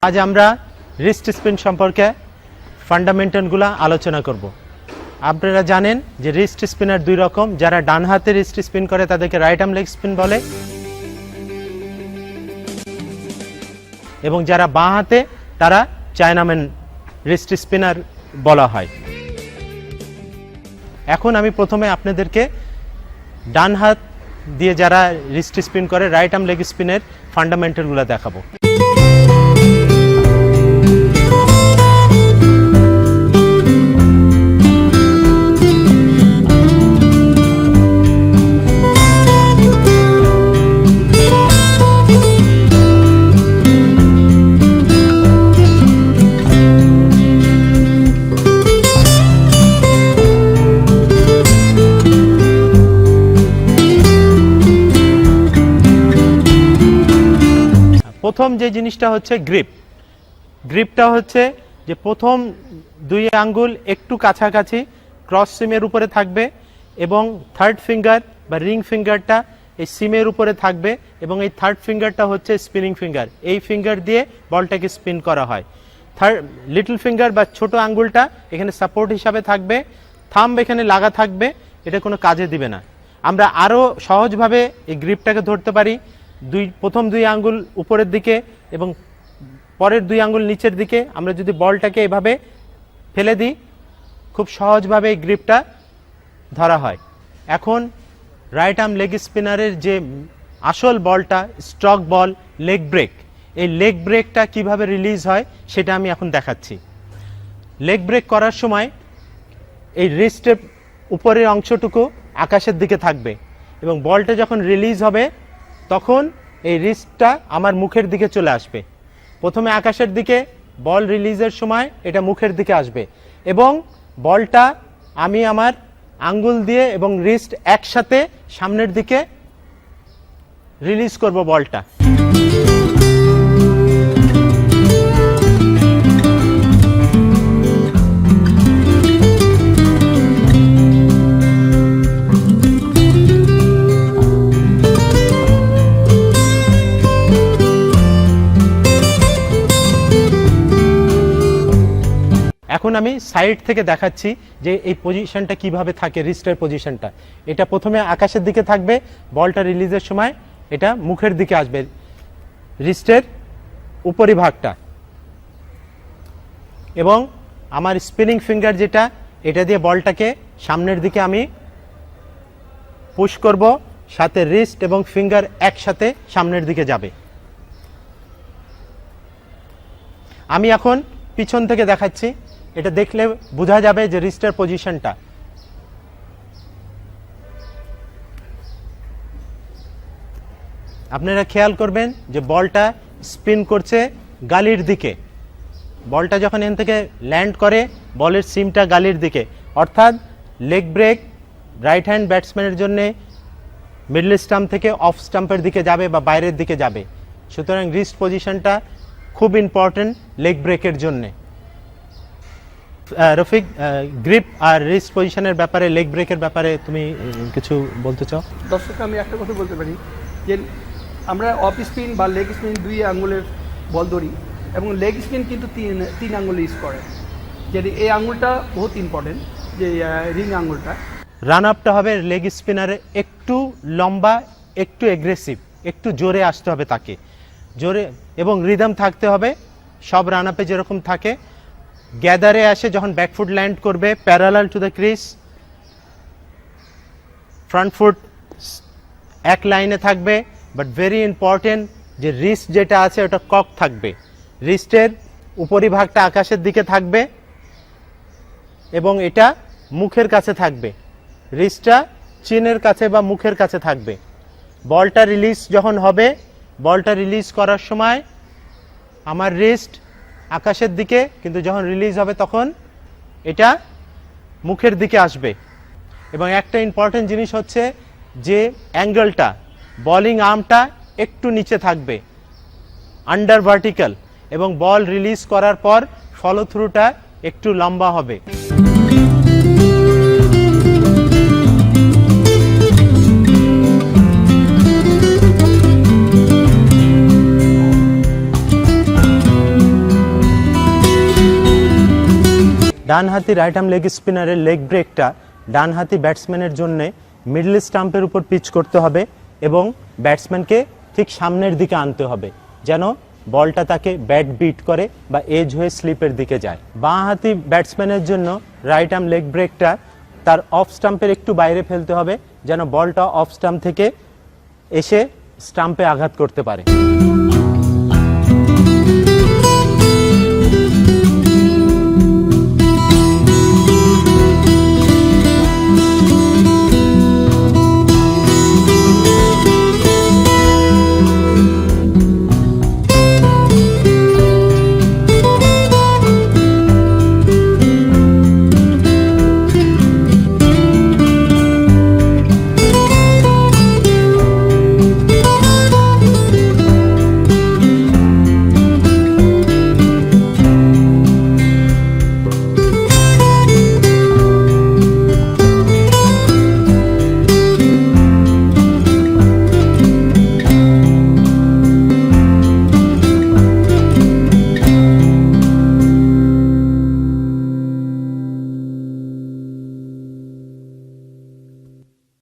আজ আমরা wrist spin সম্পর্কে ফান্ডামেন্টালগুলো আলোচনা করব। আপনারা জানেন যে রিস্ট স্পিনার দুই রকম, যারা ডান হাতে রিস্ট স্পিন করে তাদেরকে রাইট আর্ম লেগ স্পিন বলে, এবং যারা বাঁ হাতে তারা চায়নাম্যান রিস্ট স্পিনার বলা হয়। এখন আমি প্রথমে আপনাদেরকে ডান হাত দিয়ে যারা রিস্ট স্পিন করে রাইট আর্ম লেগ স্পিনের ফান্ডামেন্টালগুলো দেখাবো। প্রথম যে জিনিসটা হচ্ছে গ্রিপটা হচ্ছে যে প্রথম দুই আঙ্গুল একটু কাছাকাছি ক্রস সিমের উপরে থাকবে এবং থার্ড ফিঙ্গার বা রিং ফিঙ্গারটা এই সিমের উপরে থাকবে, এবং এই থার্ড ফিঙ্গারটা হচ্ছে স্পিনিং ফিঙ্গার। এই ফিঙ্গার দিয়ে বলটাকে স্পিন করা হয়। লিটল ফিঙ্গার বা ছোট আঙ্গুলটা এখানে সাপোর্ট হিসাবে থাকবে, থাম্ব এখানে লাগা থাকবে, এটা কোনো কাজে দিবে না। আমরা আরও সহজভাবে এই গ্রিপটাকে ধরতে পারি। প্রথম দুই আঙ্গুল উপরের দিকে এবং পরের দুই আঙ্গুল নিচের দিকে আমরা যদি বলটাকে এভাবে ফেলে দিই, খুব সহজভাবে এই গ্রিপটা ধরা হয়। এখন রাইট আর্ম লেগ স্পিনারের যে আসল বলটা স্ট্রোক বল, লেগ ব্রেক, এই লেগ ব্রেকটা কিভাবে রিলিজ হয় সেটা আমি এখন দেখাচ্ছি। লেগ ব্রেক করার সময় এই রিস্টের উপরের অংশটুকু আকাশের দিকে থাকবে এবং বলটা যখন রিলিজ হবে তখন এই রিস্টটা আমার মুখের দিকে চলে আসবে। প্রথমে আকাশের দিকে, বল রিলিজের সময় এটা মুখের দিকে আসবে এবং বলটা আমি আমার আঙ্গুল দিয়ে এবং রিস্ট একসাথে সামনের দিকে রিলিজ করব বলটা। এখন আমি সাইড থেকে দেখাচ্ছি যে এই পজিশনটা কিভাবে থাকে, রিস্টের পজিশনটা। এটা প্রথমে আকাশের দিকে থাকবে, বলটা রিলিজের সময় এটা মুখের দিকে আসবে, রিস্টের উপরিভাগটা, এবং আমার স্পিনিং ফিঙ্গার যেটা, এটা দিয়ে বলটাকে সামনের দিকে আমি পুশ করব, সাথে রিস্ট এবং ফিঙ্গার একসাথে সামনের দিকে যাবে। আমি এখন পিছন থেকে দেখাচ্ছি, এটা দেখলে বোঝা যাবে যে রিস্টের পজিশনটা। আপনারা খেয়াল করবেন যে বলটা স্পিন করছে গালির দিকে। বলটা যখন এখান থেকে ল্যান্ড করে বলের সিমটা গালির দিকে, অর্থাৎ লেগ ব্রেক রাইট হ্যান্ড ব্যাটসম্যানের জন্য মিডল স্টাম্প থেকে অফ স্টাম্পের দিকে যাবে বা বাইরের দিকে যাবে। সুতরাং রিস্ট পজিশনটা খুব ইম্পর্টেন্ট লেগ ব্রেকের জন্যে। রফিক, গ্রিপ আর রিস্ট পজিশনের ব্যাপারে, লেগ ব্রেকের ব্যাপারে তুমি কিছু বলতে চাও? দর্শককে আমি একটা কথা বলতে পারি যে আমরা অফ স্পিন বা লেগ স্পিন দুই আঙ্গুলের বল ধরি এবং লেগ স্পিন কিন্তু তিন আঙ্গুলে ইউজ করে, যদি এই আঙ্গুলটা বহুত ইম্পর্টেন্ট, যে রিং আঙ্গুলটা। রান আপটা হবে লেগ স্পিনারে একটু লম্বা, একটু এগ্রেসিভ, একটু জোরে আসতে হবে তাকে, জোরে, এবং রিদম থাকতে হবে সব রান আপে যেরকম থাকে। গ্যাদারে আসে যখন ব্যাকফুট ল্যান্ড করবে parallel to the crease, front foot এক লাইনে থাকবে, বাট ভেরি ইম্পর্টেন্ট যে রিস্ট যেটা আছে ওটা কক থাকবে, রিস্টের উপরিভাগটা আকাশের দিকে থাকবে এবং এটা মুখের কাছে থাকবে, রিস্টটা চিনের কাছে বা মুখের কাছে থাকবে। বলটা রিলিজ যখন হবে, বলটা রিলিজ করার সময় আমার রিস্ট আকাশের দিকে, কিন্তু যখন রিলিজ হবে তখন এটা মুখের দিকে আসবে। এবং একটা ইম্পর্টেন্ট জিনিস হচ্ছে যে অ্যাঙ্গেলটা, বলিং আর্মটা একটু নিচে থাকবে, আন্ডার ভার্টিক্যাল, এবং বল রিলিজ করার পর ফলো থ্রুটা একটু লম্বা হবে। ডানহাতি রাইট আর্ম লেগ স্পিনারের লেগ ব্রেকটা ডানহাতি ব্যাটসম্যানের জন্য মিডল স্টাম্পের উপর পিচ করতে হবে এবং ব্যাটসম্যানকে ঠিক সামনের দিকে আনতে হবে যেন বলটা তাকে ব্যাট বিট করে বা এজ হয়ে স্লিপের দিকে যায়। বাঁহাতি ব্যাটসম্যানের জন্য রাইট আর্ম লেগ ব্রেকটা তার অফ স্টাম্পের একটু বাইরে ফেলতে হবে যেন বলটা অফ স্টাম্প থেকে এসে স্টাম্পে আঘাত করতে পারে।